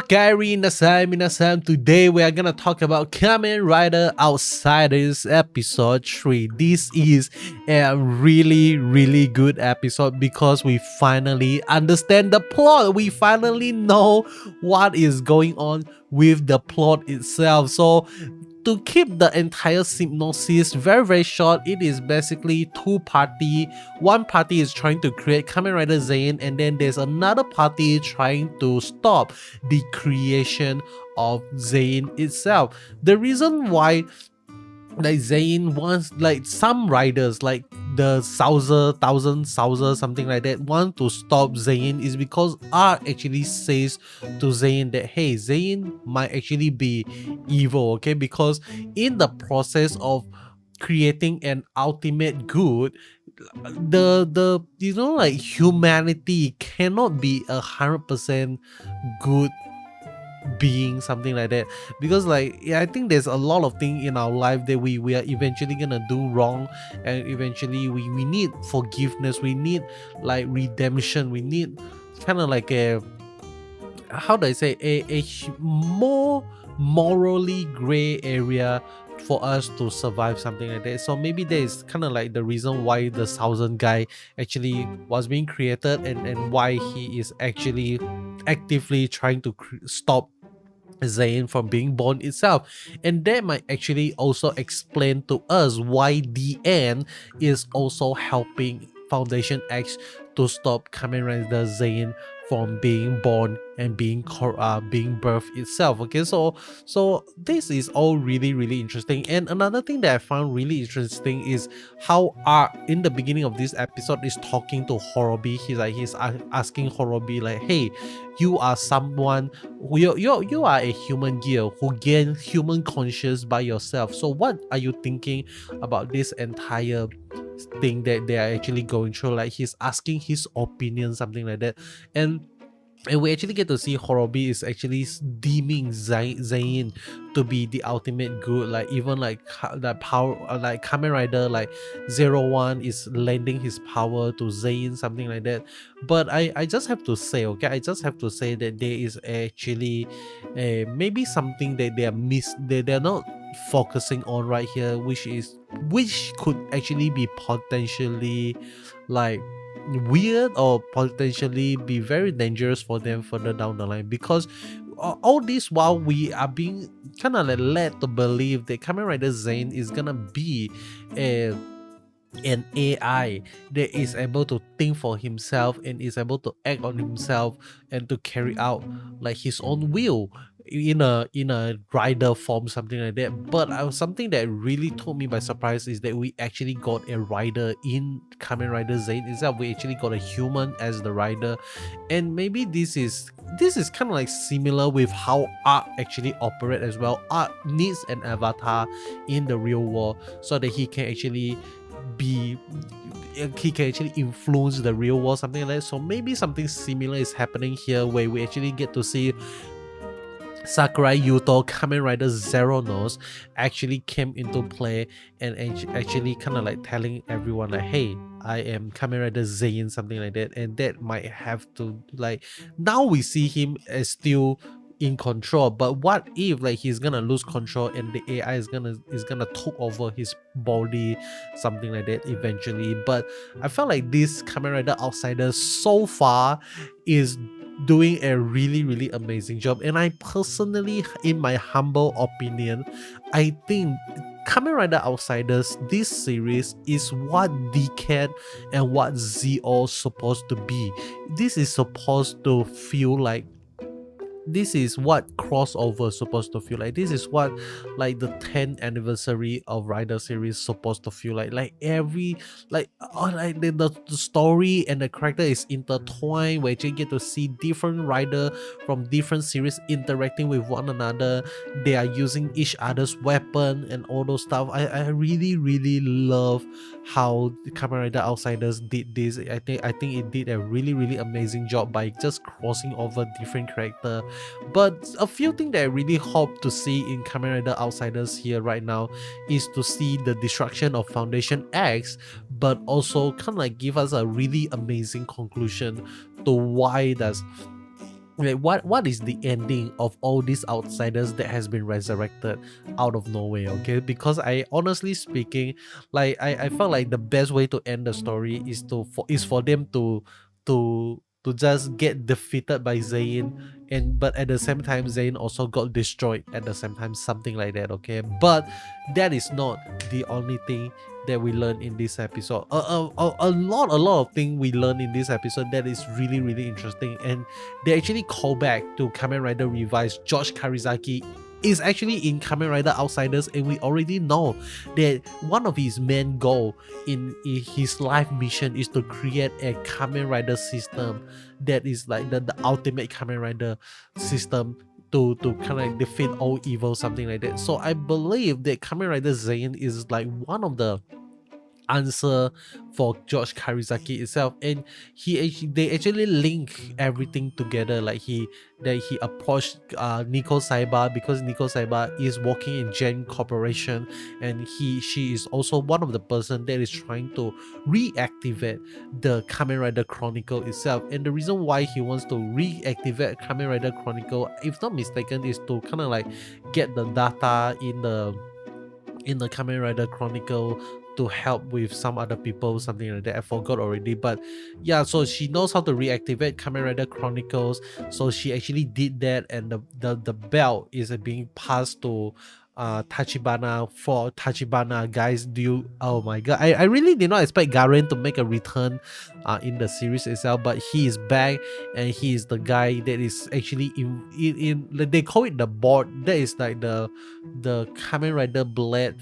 Minasan. Today we are gonna talk about Kamen Rider Outsiders episode 3. This is a really good episode because we finally understand the plot. We finally know what is going on with the plot itself. So to keep the entire synopsis very short, it is basically two party. One party is trying to create Kamen Rider Zein, and then there's another party trying to stop the creation of Zein itself. The reason why Zein wants, some riders like the thousand something like that want to stop Zein is because Art actually says to Zein that hey, Zein might actually be evil, okay, because in the process of creating an ultimate good, the humanity cannot be 100% good being, something like that, because I think there's a lot of things in our life that we are eventually gonna do wrong, and eventually we need forgiveness, we need redemption, we need kind of a, how do I say, a more morally gray area for us to survive, something like that. So maybe there is kind of the reason why the thousand guy actually was being created, and why he is actually actively trying to stop Zein from being born itself. And that might actually also explain to us why the end is also helping Foundation X to stop Kamen Rider Zein from being born and being birthed itself. Okay, so this is all really interesting. And another thing that I found really interesting is how Art in the beginning of this episode is talking to Horobi. He's asking Horobi hey, you are someone, you are a human gear who gain human conscious by yourself. So what are you thinking about this entire thing that they are actually going through? He's asking his opinion, something like that. And we actually get to see Horobi is actually deeming Zein to be the ultimate good. Even the power, Kamen Rider 01 is lending his power to Zein, something like that. But I just have to say, okay, I just have to say that there is actually maybe something that they're not focusing on right here, which could actually be potentially weird, or potentially be very dangerous for them further down the line, because all this while we are being kind of led to believe that Kamen Rider Zein is gonna be an AI that is able to think for himself and is able to act on himself and to carry out his own will in a rider form, something like that. But something that really took me by surprise is that we actually got a rider in Kamen Rider Zein itself. We actually got a human as the rider, and maybe this is kind of similar with how Art actually operate as well. Art needs an avatar in the real world so that he can actually influence the real world, something like that. So maybe something similar is happening here, where we actually get to see Sakurai Yuto, Kamen Rider Zero Nose, actually came into play and actually kind of telling everyone hey, I am Kamen Rider Zein, something like that. And that might have to now we see him as still in control, but what if he's gonna lose control and the AI is gonna take over his body, something like that eventually. But I felt this Kamen Rider Outsiders so far is doing a really amazing job, and I personally, in my humble opinion, I think Kamen Rider Outsiders, this series, is what Decade and what ZO supposed to be. This is supposed to feel this is what crossover is supposed to feel like. This is what the 10th anniversary of Rider series supposed to feel like. Every the story and the character is intertwined, where you get to see different rider from different series interacting with one another. They are using each other's weapon and all those stuff. I really love how the Kamen Rider Outsiders did this. I think it did a really amazing job by just crossing over different character. But a few things that I really hope to see in Kamen Rider Outsiders here right now is to see the destruction of Foundation X, but also kind of give us a really amazing conclusion to why does like what is the ending of all these outsiders that has been resurrected out of nowhere, okay? Because I honestly speaking, like I felt like the best way to end the story is for them to just get defeated by Zein, and but at the same time Zein also got destroyed at the same time, something like that, okay? But that is not the only thing that we learn in this episode. A lot of things we learn in this episode that is really really interesting, and they actually call back to Kamen Rider Revised. George Karizaki is actually in Kamen Rider Outsiders, and we already know that one of his main goal in his life mission is to create a Kamen Rider system that is like the ultimate Kamen Rider system to kind of like defeat all evil, something like that. So I believe that Kamen Rider Zein is like one of the answer for George Karizaki itself, and they actually link everything together. Like he approached Nico Saiba because Nico Saiba is working in Gen Corporation, and she is also one of the person that is trying to reactivate the Kamen Rider Chronicle itself. And the reason why he wants to reactivate Kamen Rider Chronicle, if not mistaken, is to kind of like get the data in the Kamen Rider Chronicle to help with some other people, something like that. I forgot already, but yeah, so she knows how to reactivate Kamen Rider Chronicles, so she actually did that, and the belt is being passed to Tachibana. For Tachibana, guys, oh my god, I really did not expect Garen to make a return in the series itself, but he is back, and he is the guy that is actually in they call it the board, that is like the Kamen Rider Blade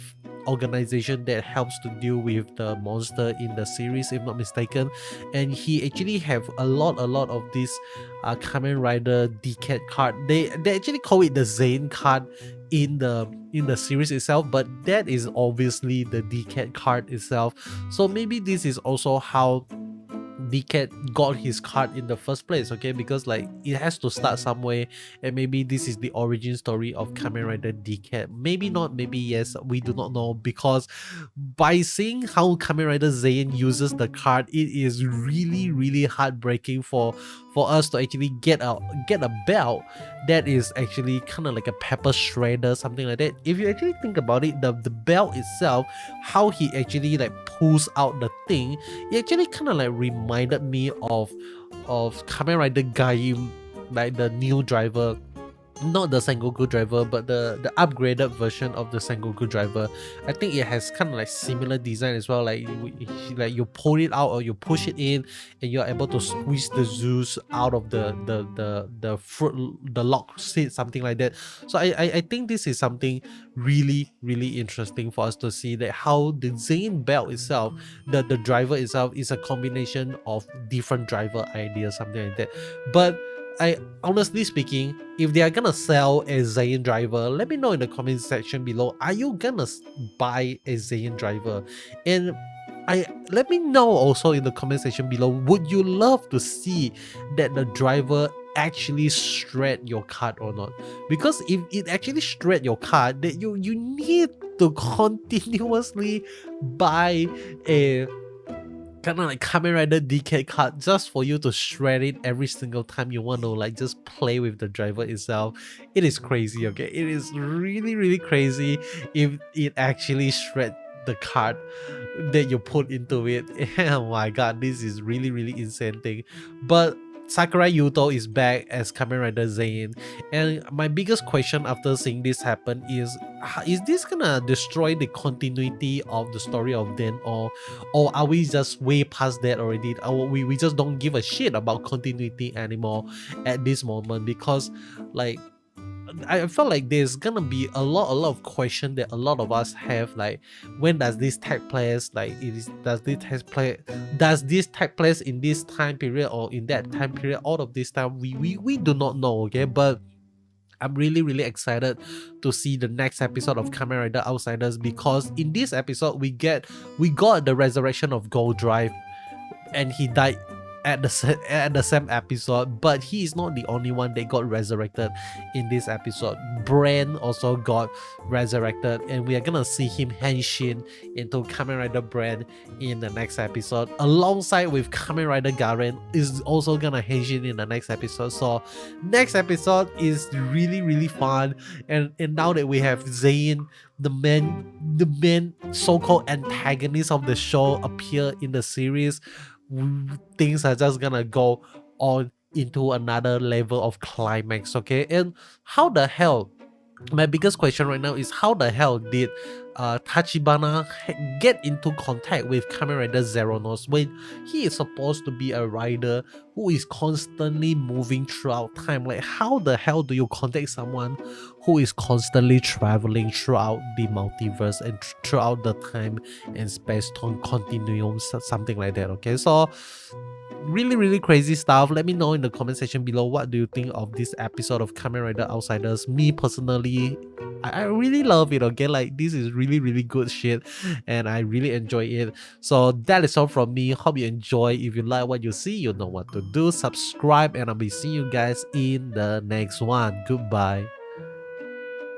organization that helps to deal with the monster in the series, if not mistaken. And he actually have a lot of this Kamen Rider Decade card. They actually call it the Zein card in the series itself, but that is obviously the Decade card itself. So maybe this is also how Decade got his card in the first place, okay? Because like it has to start somewhere, and maybe this is the origin story of Kamen Rider Decade. Maybe not, maybe yes, we do not know, because by seeing how Kamen Rider Zein uses the card, it is really really heartbreaking for us to actually get a belt that is actually kind of like a pepper shredder, something like that. If you actually think about it, the belt itself, how he actually like pulls out the thing, it actually kind of like reminded me of Kamen Rider Gaim, like the new driver, not the Sengoku driver, but the upgraded version of the Sengoku driver. I think it has kind of like similar design as well. Like you pull it out or you push it in, and you're able to squeeze the Zeus out of the fruit, the lock seat, something like that. So I think this is something really really interesting for us to see, that how the Zein belt itself, the driver itself, is a combination of different driver ideas, something like that. But I honestly speaking, if they are gonna sell a Zein driver, let me know in the comment section below. Are you gonna buy a Zein driver? And let me know also in the comment section below, would you love to see that the driver actually shred your card or not? Because if it actually shred your card, that you need to continuously buy a kind of like Kamen Rider DK card just for you to shred it every single time you want to like just play with the driver itself. It is crazy, okay? It is really really crazy if it actually shred the card that you put into it. Oh my god, this is really really insane thing. But Sakurai Yuto is back as Kamen Rider Zein, and my biggest question after seeing this happen is this gonna destroy the continuity of the story of Den, or are we just way past that already? Or we just don't give a shit about continuity anymore at this moment? Because like I felt like there's gonna be a lot of question that a lot of us have, like when does this take place, like does this take place in this time period or in that time period? All of this time we do not know, okay? But I'm really really excited to see the next episode of Kamen Rider Outsiders, because in this episode we got the resurrection of Gold Drive, and he died at the same episode, but he is not the only one that got resurrected in this episode. Bran also got resurrected, and we are gonna see him henshin into Kamen Rider Bran in the next episode, alongside with Kamen Rider Garen is also gonna henshin in the next episode. So next episode is really fun, and now that we have Zein, the main so-called antagonist of the show, appear in the series, things are just gonna go on into another level of climax. Okay, and how the hell, my biggest question right now is how the hell did Tachibana get into contact with Kamen Rider Zeronos when he is supposed to be a rider who is constantly moving throughout time? Like, how the hell do you contact someone who is constantly traveling throughout the multiverse and throughout the time and space continuum, something like that? Okay, so really crazy stuff. Let me know in the comment section below, what do you think of this episode of Kamen Rider Outsiders? Me personally, I really love it. Okay, like, this is really good shit, and I really enjoy it. So that is all from me. Hope you enjoy. If you like what you see, you know what to do. Subscribe, and I'll be seeing you guys in the next one. Goodbye.